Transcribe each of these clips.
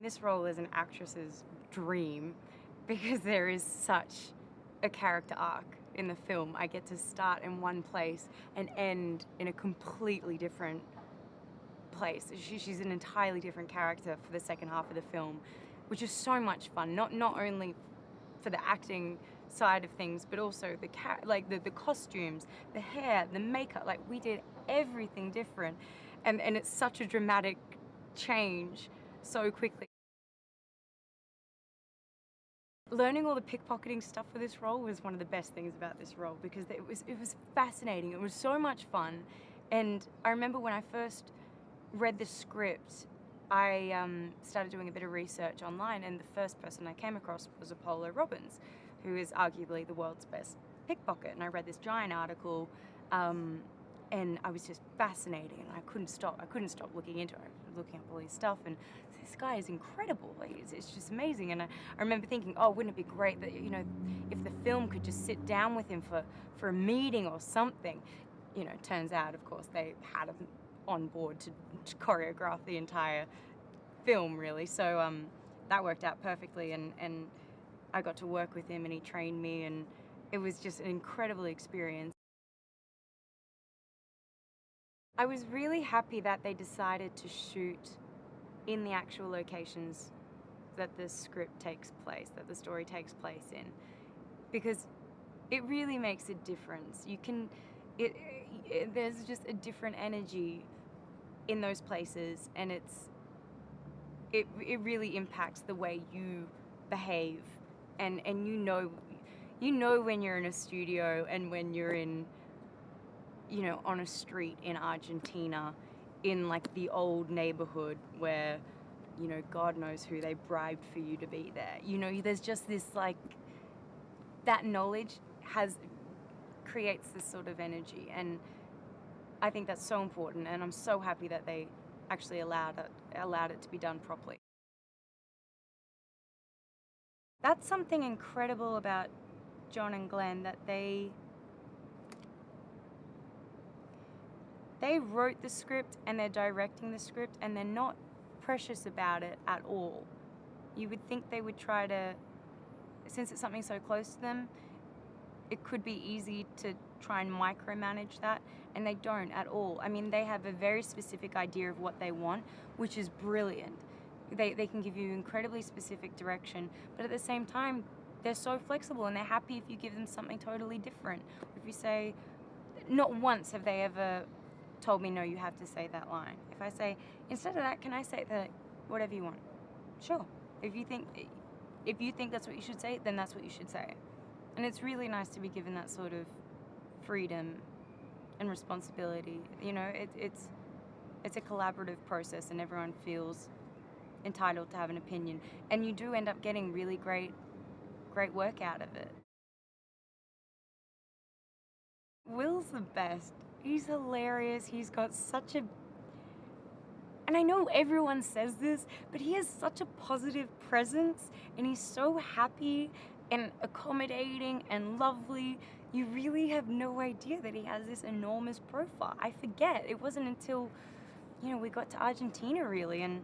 This role is an actress's dream because there is such a character arc in the film. I get to start in one place and end in a completely different place. She's an entirely different character for the second half of the film, which is so much fun. Not only for the acting side of things, but also the costumes, the hair, the makeup. Like, we did everything different, and it's such a dramatic change so quickly. Learning all the pickpocketing stuff for this role was one of the best things about this role, because it was fascinating. It was so much fun. And I remember when I first read the script, I started doing a bit of research online, and the first person I came across was Apollo Robbins, who is arguably the world's best pickpocket. And I read this giant article, and I was just fascinated, and I couldn't stop looking into it. I was looking up all his stuff, and this guy is incredible. Like, it's just amazing. And I remember thinking, oh, wouldn't it be great that, you know, if the film could just sit down with him for a meeting or something. You know, turns out, of course, they had him on board to choreograph the entire film, really. So that worked out perfectly, and I got to work with him, and he trained me, and it was just an incredible experience. I was really happy that they decided to shoot in the actual locations that the script takes place, that the story takes place in, because it really makes a difference. There's just a different energy in those places, and it really impacts the way you behave, and you know when you're in a studio and when you're in, you know, on a street in Argentina, in like the old neighborhood where, you know, God knows who they bribed for you to be there. You know, there's just this, like, that knowledge creates this sort of energy, and I think that's so important, and I'm so happy that they actually allowed it to be done properly. That's something incredible about John and Glenn, that they wrote the script and they're directing the script, and they're not precious about it at all. You would think they would try to, since it's something so close to them, it could be easy to try and micromanage that, and they don't at all. I mean, they have a very specific idea of what they want, which is brilliant. They can give you incredibly specific direction, but at the same time, they're so flexible, and they're happy if you give them something totally different. If you say, not once have they ever told me, no, you have to say that line. If I say, instead of that, can I say that, whatever you want? Sure. If you think that's what you should say, then that's what you should say. And it's really nice to be given that sort of freedom and responsibility. You know, it's a collaborative process, and everyone feels entitled to have an opinion. And you do end up getting really great work out of it. Will's the best. He's hilarious. He's got such a... And I know everyone says this, but he has such a positive presence, and he's so happy and accommodating and lovely. You really have no idea that he has this enormous profile. I forget. It wasn't until, you know, we got to Argentina, really, and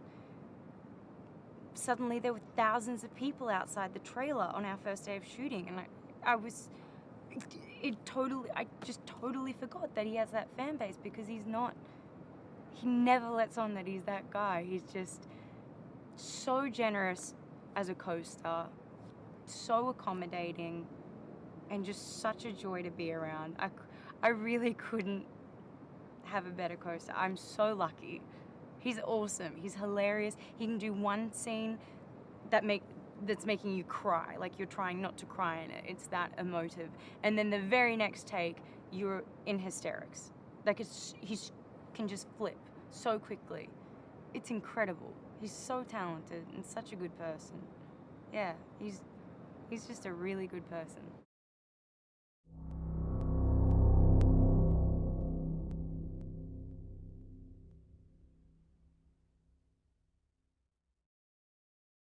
suddenly there were thousands of people outside the trailer on our first day of shooting, and I just totally forgot that he has that fan base, because he never lets on that he's that guy. He's just so generous as a co-star, so accommodating, and just such a joy to be around. I really couldn't have a better co-star. I'm so lucky. He's awesome. He's hilarious. He can do one scene that's making you cry, like you're trying not to cry in it. It's that emotive. And then the very next take, you're in hysterics. Like, he can just flip so quickly. It's incredible. He's so talented and such a good person. Yeah, he's just a really good person.